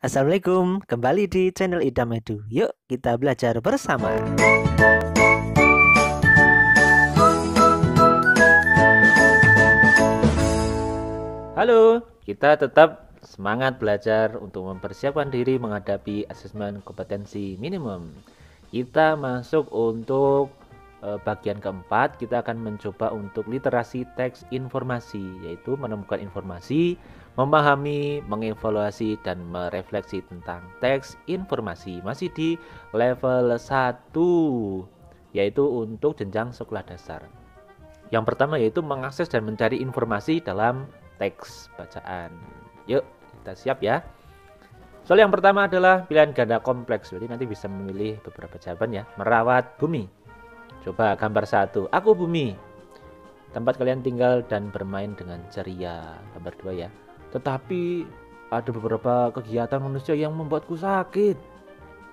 Assalamualaikum, kembali di channel Idam Edu. Yuk kita belajar bersama. Halo, kita tetap semangat belajar untuk mempersiapkan diri menghadapi asesmen kompetensi minimum. Kita masuk untuk bagian keempat. Kita akan mencoba untuk literasi teks informasi, yaitu menemukan informasi, memahami, mengevaluasi, dan merefleksi tentang teks informasi. Masih di level 1, yaitu untuk jenjang sekolah dasar. Yang pertama yaitu mengakses dan mencari informasi dalam teks bacaan. Yuk, kita siap ya. Soal yang pertama adalah pilihan ganda kompleks. Jadi nanti bisa memilih beberapa jawaban ya. Merawat bumi. Coba gambar 1. Aku bumi. Tempat kalian tinggal dan bermain dengan ceria. Gambar 2 ya. Tetapi ada beberapa kegiatan manusia yang membuatku sakit.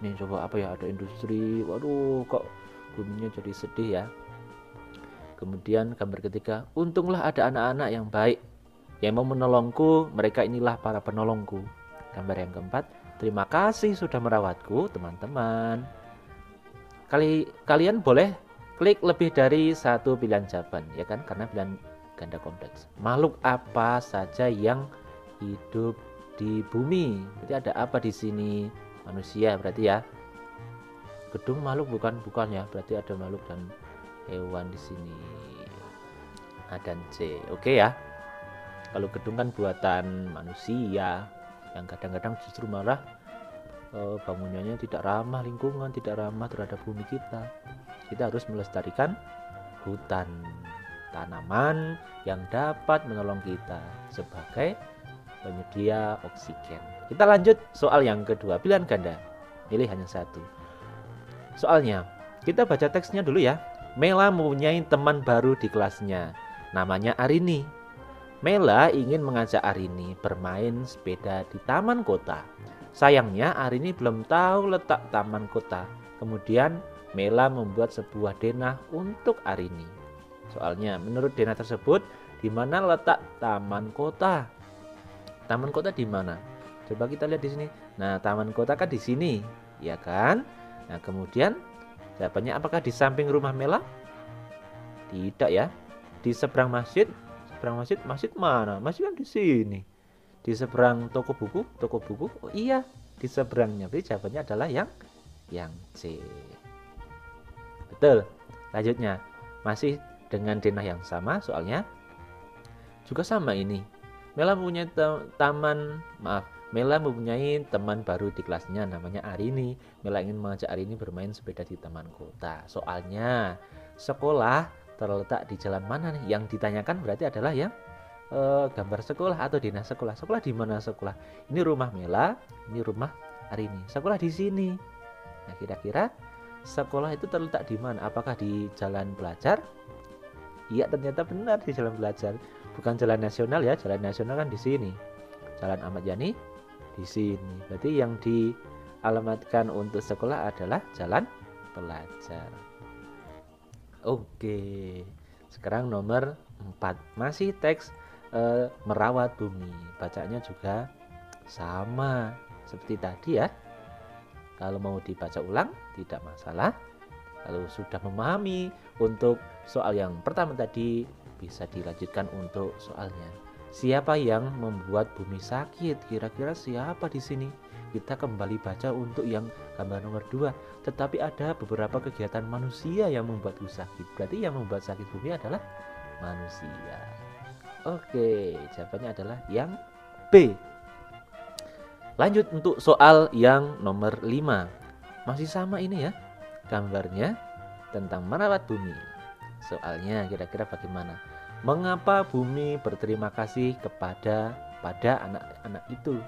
Nih coba apa ya? Ada industri. Waduh, kok buminya jadi sedih ya. Kemudian gambar ketiga, untunglah ada anak-anak yang baik yang mau menolongku, mereka inilah para penolongku. Gambar yang keempat, terima kasih sudah merawatku teman-teman. Kalian boleh klik lebih dari satu pilihan jawaban ya kan, karena pilihan ganda kompleks. Makhluk apa saja yang hidup di bumi? Berarti ada apa di sini? Manusia berarti ya. Gedung makhluk bukan ya, berarti ada makhluk dan hewan di sini. A dan C. Oke ya. Kalau gedung kan buatan manusia yang kadang-kadang justru malah bangunannya tidak ramah lingkungan, tidak ramah terhadap bumi kita. Kita harus melestarikan hutan, tanaman yang dapat menolong kita sebagai penyedia oksigen. Kita lanjut soal yang kedua, pilihan ganda. Pilih hanya satu. Soalnya, kita baca teksnya dulu ya. Mela mempunyai teman baru di kelasnya. Namanya Arini. Mela ingin mengajak Arini bermain sepeda di taman kota. Sayangnya Arini belum tahu letak taman kota. Kemudian Mela membuat sebuah denah untuk Arini. Soalnya, menurut denah tersebut, di mana letak taman kota? Taman kota di mana? Coba kita lihat di sini. Nah, taman kota kan di sini, ya kan? Nah, kemudian jawabannya apakah di samping rumah Mela? Tidak ya. Di seberang masjid. Masjid mana? Masjid kan di sini. Di seberang toko buku. Oh iya, di seberangnya. Berarti jawabannya adalah yang C. Betul. Lanjutnya, masih dengan denah yang sama soalnya. Juga sama ini. Mela mempunyai Mela mempunyai teman baru di kelasnya namanya Arini. Mela ingin mengajak Arini bermain sepeda di taman kota. Soalnya, sekolah terletak di jalan mana nih? Yang ditanyakan berarti adalah yang gambar sekolah atau denah sekolah. Sekolah di mana sekolah? Ini rumah Mela, ini rumah Arini. Sekolah di sini. Nah, kira-kira sekolah itu terletak di mana? Apakah di jalan belajar? Iya, ternyata benar di jalan belajar. Bukan jalan nasional ya. Jalan nasional kan di sini. Jalan Ahmad Yani di sini. Berarti yang dialamatkan untuk sekolah adalah jalan belajar. Oke, sekarang nomor 4. Masih teks merawat bumi. Bacanya juga sama seperti tadi ya. Kalau mau dibaca ulang tidak masalah. Kalau sudah memahami untuk soal yang pertama tadi, bisa dilanjutkan untuk soalnya. Siapa yang membuat bumi sakit? Kira-kira siapa di sini? Kita kembali baca untuk yang gambar nomor 2. Tetapi ada beberapa kegiatan manusia yang membuatku sakit. Berarti yang membuat sakit bumi adalah manusia. Oke, jawabannya adalah yang B. Lanjut untuk soal yang nomor 5. Masih sama ini ya. Gambarnya tentang merawat bumi. Soalnya kira-kira bagaimana? Mengapa bumi berterima kasih pada anak-anak itu?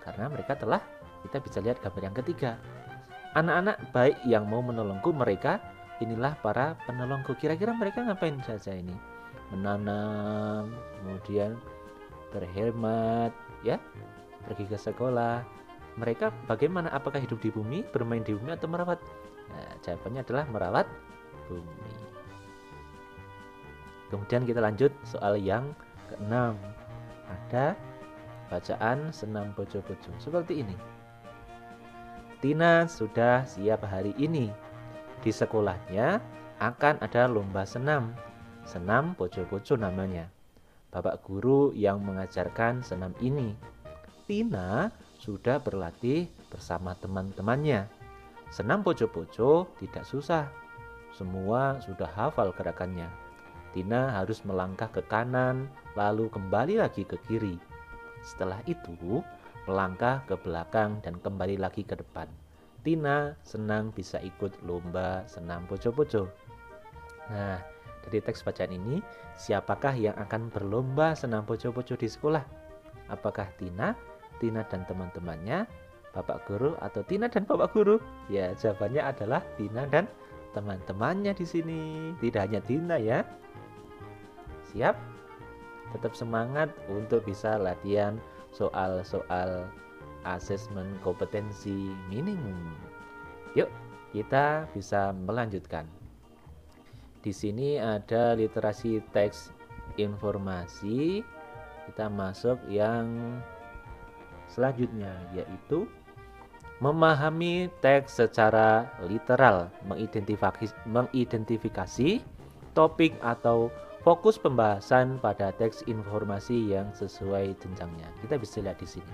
Karena mereka telah, kita bisa lihat gambar yang ketiga. Anak-anak baik yang mau menolongku, mereka inilah para penolongku. Kira-kira mereka ngapain saja ini? Menanam, kemudian berhemat, ya, pergi ke sekolah. Mereka bagaimana? Apakah hidup di bumi, bermain di bumi, atau merawat? Nah, jawabannya adalah merawat bumi. Kemudian kita lanjut soal yang ke-6. Ada bacaan senam bojo-bojo seperti ini. Tina sudah siap hari ini. Di sekolahnya akan ada lomba senam. Senam poco-poco namanya. Bapak guru yang mengajarkan senam ini. Tina sudah berlatih bersama teman-temannya. Senam poco-poco tidak susah. Semua sudah hafal gerakannya. Tina harus melangkah ke kanan, lalu kembali lagi ke kiri. Setelah itu, melangkah ke belakang dan kembali lagi ke depan. Tina senang bisa ikut lomba senam poco-poco. Nah, dari teks bacaan ini, siapakah yang akan berlomba senam poco-poco di sekolah? Apakah Tina dan teman-temannya, Bapak guru, atau Tina dan Bapak guru? Ya, jawabannya adalah Tina dan teman-temannya di sini. Tidak hanya Tina ya. Siap? Tetap semangat untuk bisa latihan soal-soal asesmen kompetensi minimum. Yuk, kita bisa melanjutkan. Di sini ada literasi teks informasi. Kita masuk yang selanjutnya, yaitu memahami teks secara literal, mengidentifikasi topik atau fokus pembahasan pada teks informasi yang sesuai jenjangnya. Kita bisa lihat di sini.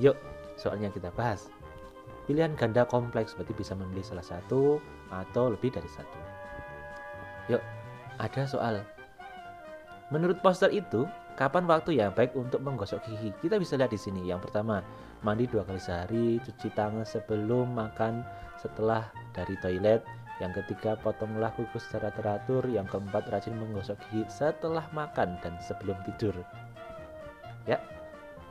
Yuk, soalnya kita bahas. Pilihan ganda kompleks berarti bisa memilih salah satu atau lebih dari satu. Yuk, ada soal. Menurut poster itu, kapan waktu yang baik untuk menggosok gigi? Kita bisa lihat di sini. Yang pertama, mandi 2 kali sehari, cuci tangan sebelum makan, setelah dari toilet. Yang ketiga, potonglah kuku secara teratur. Yang keempat, rajin menggosok gigi setelah makan dan sebelum tidur. Ya.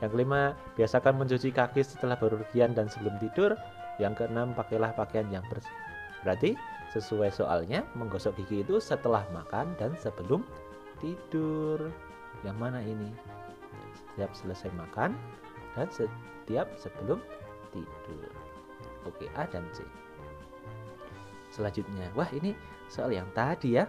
Yang kelima, biasakan mencuci kaki setelah bepergian dan sebelum tidur. Yang keenam, pakailah pakaian yang bersih. Berarti sesuai soalnya, menggosok gigi itu setelah makan dan sebelum tidur. Yang mana ini? Setiap selesai makan dan setiap sebelum tidur. Oke, A dan C. Selanjutnya, wah ini soal yang tadi ya.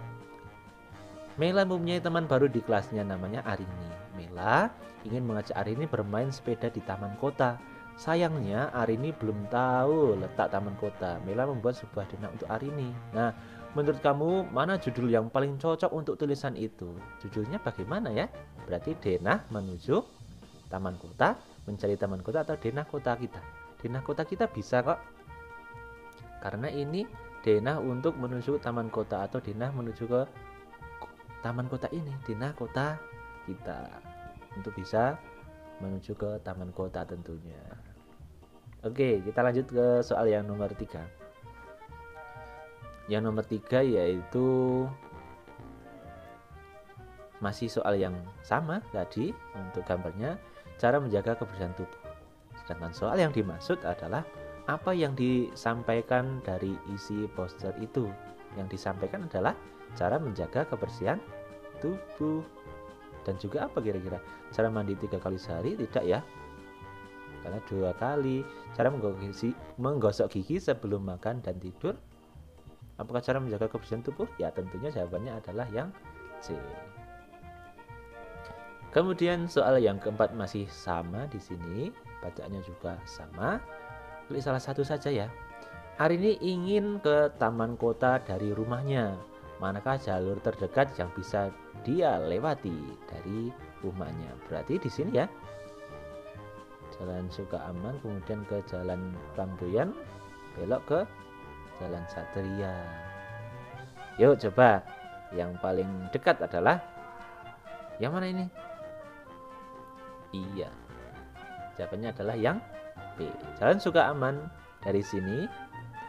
Mela mempunyai teman baru di kelasnya, namanya Arini. Mela ingin mengajak Arini bermain sepeda di taman kota. Sayangnya Arini belum tahu letak taman kota. Mela membuat sebuah denah untuk Arini. Nah, menurut kamu mana judul yang paling cocok untuk tulisan itu? Judulnya bagaimana ya? Berarti denah menuju taman kota, mencari taman kota, atau denah kota kita? Denah kota kita bisa kok. Karena ini denah untuk menuju taman kota atau denah menuju ke taman kota ini, denah kota kita, untuk bisa menuju ke taman kota tentunya. Oke, kita lanjut ke soal yang nomor 3. Yang nomor 3 yaitu masih soal yang sama tadi untuk gambarnya, cara menjaga kebersihan tubuh. Sedangkan soal yang dimaksud adalah apa yang disampaikan dari isi poster itu. Yang disampaikan adalah cara menjaga kebersihan tubuh. Dan juga apa kira-kira? Cara mandi 3 kali sehari? Tidak ya, karena 2 kali. Cara menggosok gigi sebelum makan dan tidur. Apakah cara menjaga kebersihan tubuh? Ya tentunya jawabannya adalah yang C. Kemudian soal yang keempat masih sama di sini, bacaannya juga sama. Pilih salah satu saja ya. Arini ingin ke taman kota dari rumahnya. Manakah jalur terdekat yang bisa dia lewati dari rumahnya? Berarti di sini ya. Jalan Suka-Aman, kemudian ke Jalan Flamboyan, belok ke Jalan Satria. Yuk coba. Yang paling dekat adalah yang mana ini? Iya. Jawabannya adalah yang B. Jalan Suka-Aman dari sini,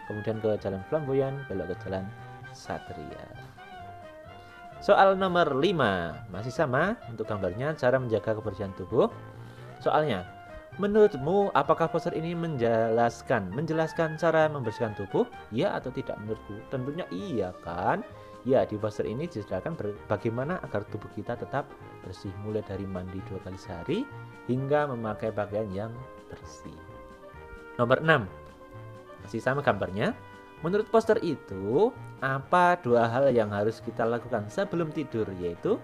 kemudian ke Jalan Flamboyan, belok ke Jalan Satria. Soal nomor 5 masih sama untuk gambarnya, cara menjaga kebersihan tubuh. Soalnya, menurutmu apakah poster ini menjelaskan cara membersihkan tubuh? Ya atau tidak menurutku? Tentunya iya kan? Ya, di poster ini dijelaskan bagaimana agar tubuh kita tetap bersih, mulai dari mandi 2 kali sehari hingga memakai pakaian yang bersih. Nomor 6 masih sama gambarnya. Menurut poster itu, apa 2 hal yang harus kita lakukan sebelum tidur? Yaitu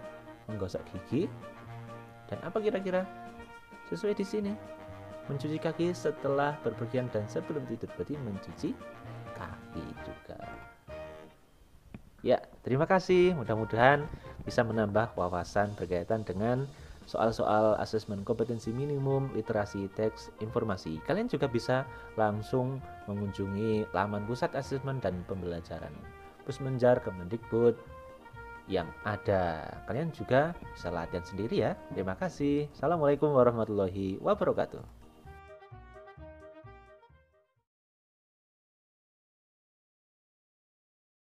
menggosok gigi dan apa kira-kira? Sesuai di sini. mencuci kaki setelah berpergian dan sebelum tidur, berarti mencuci kaki juga. Ya, terima kasih. Mudah-mudahan bisa menambah wawasan berkaitan dengan soal-soal asesmen kompetensi minimum, literasi teks, informasi. Kalian juga bisa langsung mengunjungi laman pusat asesmen dan pembelajaran Pusmenjar Kemendikbud yang ada. Kalian juga bisa latihan sendiri ya. Terima kasih. Assalamualaikum warahmatullahi wabarakatuh.